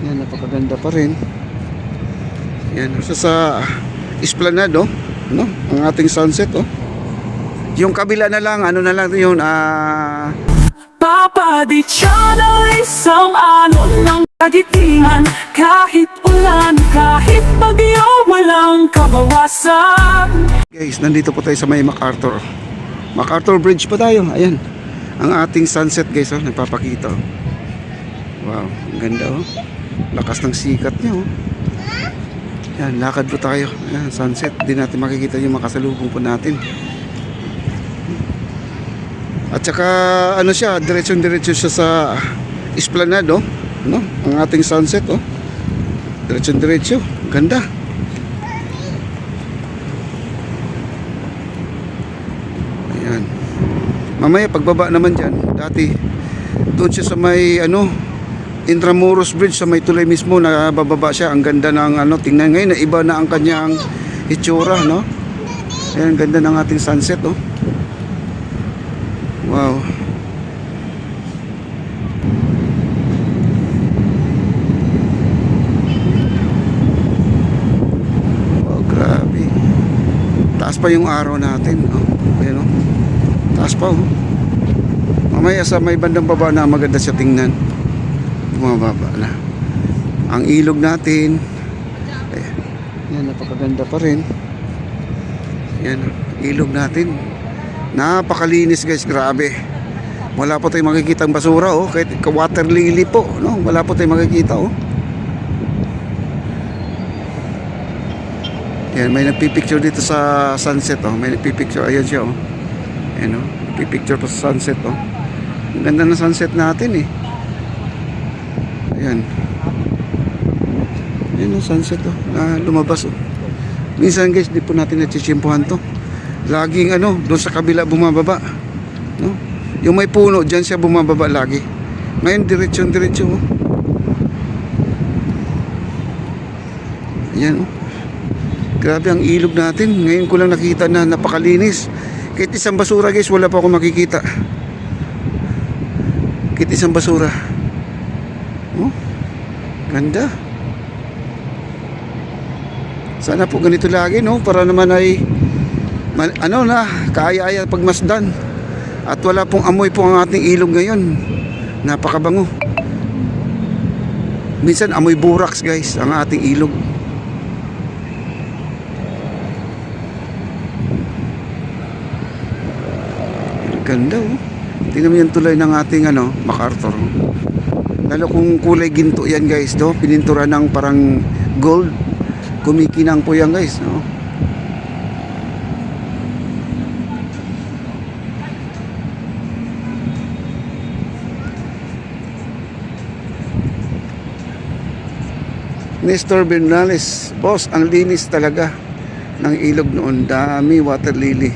Yan, napakaganda pa rin. Yan, sa Esplanade, oh, no? Ang ating sunset, oh. Yung kabila na lang, ano na lang yun, Papa Di Channel, isang alon ng kagitingan. Kahit ulan, kahit bagyo, walang kabawasan. guys, nandito po tayo sa may MacArthur Bridge pa tayo. Ayan, ang ating sunset guys, oh, nagpapakita, oh. Wow, ang ganda, oh. Lakas ng sikat niya, oh. Yan, lakad po tayo. Ayan, sunset, di natin makikita yung makasalubong po natin. At saka ano siya, diretsyon siya sa Esplanade, oh, no? Ang ating sunset, oh. Diretsyo, ganda. Ayan. Mamaya pagbaba naman diyan, dati doon siya sa may ano, Intramuros Bridge, sa may tulay mismo na bababa siya. Ang ganda ng ano, tingnan ngayon na iba na ang kanyang itsura, no? Ayan, ganda ng ating sunset, oh. Wow. Wow, grabe. Taas pa yung araw natin, oh. Ayan, oh. Taas pa, oh. Mamaya sa may bandang baba na maganda siya tingnan. Bumababa na. Ang ilog natin. Ayan. Yan, napakaganda pa rin. Yan, ilog natin. Napakalinis guys, grabe. Wala po tayong makikita ang basura, oh. Kahit water lily po, no? Wala po tayong makikita, oh. Yan, may nagpipicture dito sa sunset, oh. May nagpipicture, ayan siya, oh. Ayan, oh. Nagpipicture po sa sunset, oh. Ang ganda ng sunset natin, eh. Ayan. Ayan ang sunset, oh. Lumabas, oh. Minsan guys, di po natin nachichimpuhan to. Laging ano, doon sa kabila bumababa, no? Yung may puno, dyan siya bumababa lagi. Ngayon diretsyo, oh. Ayan, oh. Grabe ang ilog natin. Ngayon ko lang nakita na napakalinis. Kahit isang basura guys, wala pa akong makikita. Kahit isang basura. Oh, ganda. Sana po ganito lagi, no? Para naman ay ano na, kaaya-aya pagmasdan. At wala pong amoy po ang ating ilog ngayon. Napakabango. Minsan amoy borax guys ang ating ilog. Ganda, oh. Tingnan mo yung tulay ng ating ano, MacArthur. Lalo kung kulay ginto yan guys, no? Pinintura ng parang gold. Kumikinang po yan guys, no? Nestor Bernales, boss, ang linis talaga ng ilog noon. Dami water lily.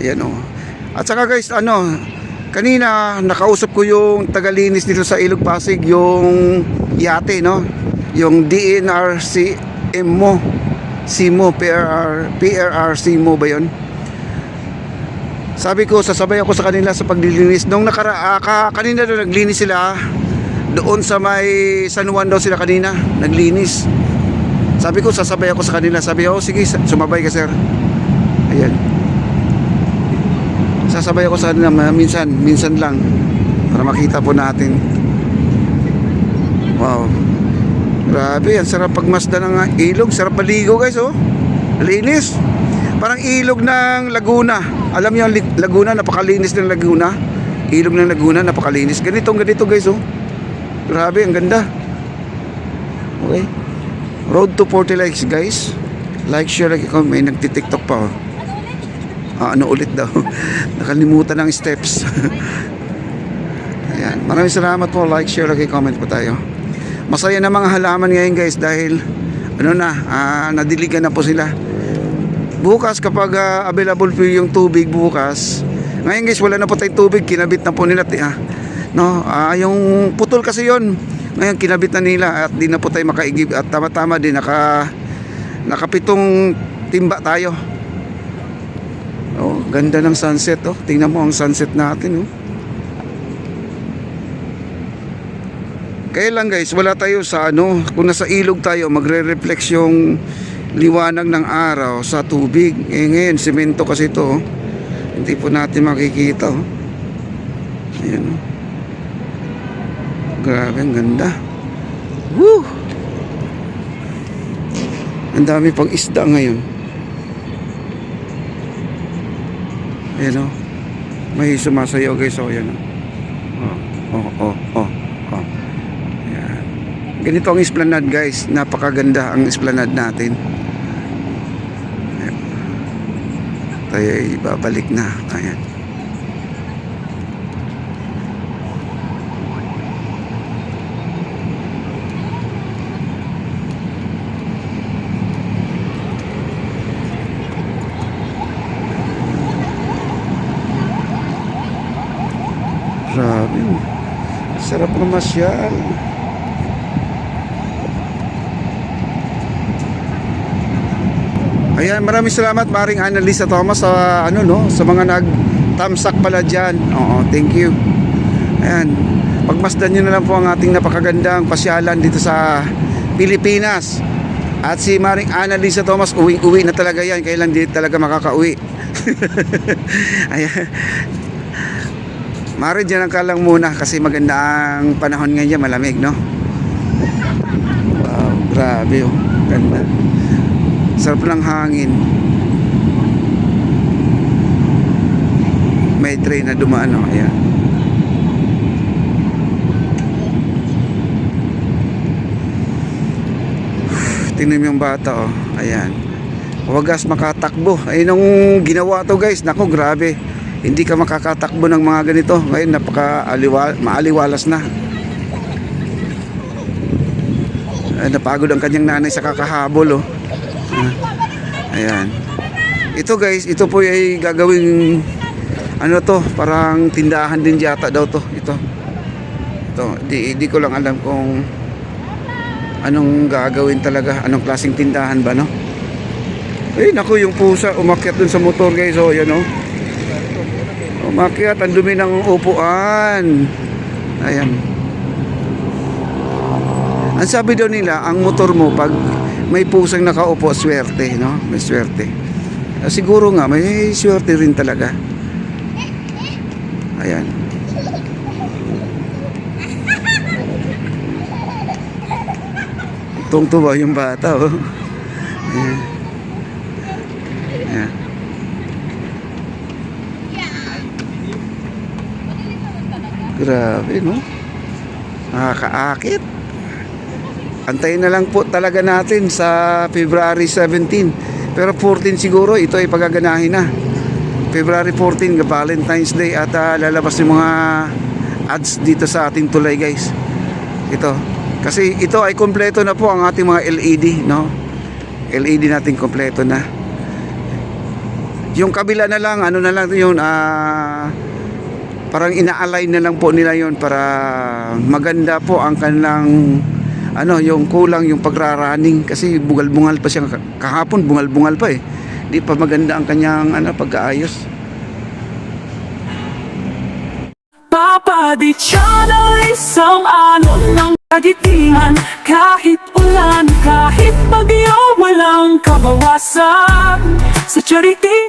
Ayan, oh. At saka guys, ano, kanina nakausap ko yung tagalinis dito sa Ilog Pasig, yung yate, no? Yung DNRC mo, CMO, PRRC mo ba yun? Sabi ko, sasabay ako sa kanila sa paglilinis. Nung kanina doon naglinis sila. Doon sa may San Juan daw sila kanina naglinis. Sabi ko sasabay ako sa kanila. Sabi ko, oh, sige, sumabay ka sir. Ayan, sasabay ako sa kanila minsan lang para makita po natin. Wow, grabe, ang sarap pagmasdan ng ilog. Sarap maligo guys, oh. Linis. Parang ilog ng Laguna. Alam niyo ang Laguna, napakalinis ng Laguna. Ilog ng Laguna, napakalinis. Ganito guys, oh. Grabe, ang ganda. Okay. Road to 40 likes guys. Like, share, like, comment. May nagtitiktok pa, oh. Ano ulit daw. Nakalimutan ng steps. Ayan. Maraming salamat po. Like, share, like, comment po tayo. Masaya na mga halaman ngayon guys dahil ano na, nadiligan na po sila. Bukas kapag available po yung tubig bukas. Ngayon guys, wala na po tayong tubig. Kinabit na po nila. No, yung putol kasi yon. Ngayon kinabit na nila at di na po tayo makaigib. At tama-tama din nakapitong timba tayo. Oh, ganda ng sunset, oh. Tingnan mo ang sunset natin, oh. Kaya lang guys, wala tayo sa ano, kung nasa ilog tayo, magre-reflex yung liwanag ng araw sa tubig. Eh ngayon, semento kasi ito, oh. Hindi po natin makikita, oh. Ayan, oh. Grabe, ang ganda. Woo! Ang dami pang isda ngayon. Ayan, oh. May sumasayaw guys, oh, ayan, oh. Ayan. Ganito ang esplanade guys, napakaganda ang esplanade natin. Ayan. Tayo ay babalik na. Ayan. Grabe. Sarap mamasyal. Ayan, maraming salamat Maring Annalisa Thomas sa ano no, sa mga nagtamsak pala diyan. Oo, thank you. Ayan. Pagmasdan niyo na lang po ang ating napakagandang pasyalan dito sa Pilipinas. At si Maring Annalisa Thomas uwi na talaga yan, kailan di talaga makakauwi. Ayan. Mari, dyan ang kalang muna kasi maganda ang panahon ngayon, malamig, no? Wow, grabe, oh. Ganda. Sarap ng hangin. May train na dumaan, oh. Ayan. Tingnan mo yung bata, oh. Ayan. Wagas makatakbo. Ayun ang ginawa to guys. Nako, grabe. Hindi ka makakatakbo ng mga ganito. Ngayon maaliwalas na. Napagod ang kanyang nanay sa kakahabol, oh. Ayan. Ito guys, ito po ay gagawing ano to, parang tindahan din yata daw to. Ito. Di ko lang alam kung anong gagawin talaga, anong klaseng tindahan ba, no? Eh naku, yung pusa umakyat dun sa motor guys, oh, yan, oh. Umakyat, ang dumi ng upuan. Ayan. Ang sabi daw nila, ang motor mo pag may pusang nakaupo, swerte, no? May swerte. Siguro nga, may swerte rin talaga. Ayan. Tungtuwa yung bata, oh. Ayan. Ayan. Grabe, no? Nakakaakit. Antayin na lang po talaga natin sa February 17. Pero 14 siguro, ito ay pagaganahin na. February 14, Valentine's Day. At lalabas yung mga ads dito sa ating tulay, guys. Ito. Kasi ito ay kompleto na po ang ating mga LED, no? LED natin kompleto na. Yung kabila na lang, ano na lang yun, parang ina-align na lang po nila yon para maganda po ang kanilang ano, yung kulang yung pagraraning kasi bungal-bungal pa siya kahapon, bungal-bungal pa eh. Di pa maganda ang kanyang ano, pagkaayos. Papa Di Channel, isang alon ng kagitingan. Kahit ulan, kahit bagyo, walang kabawasan. Sa charity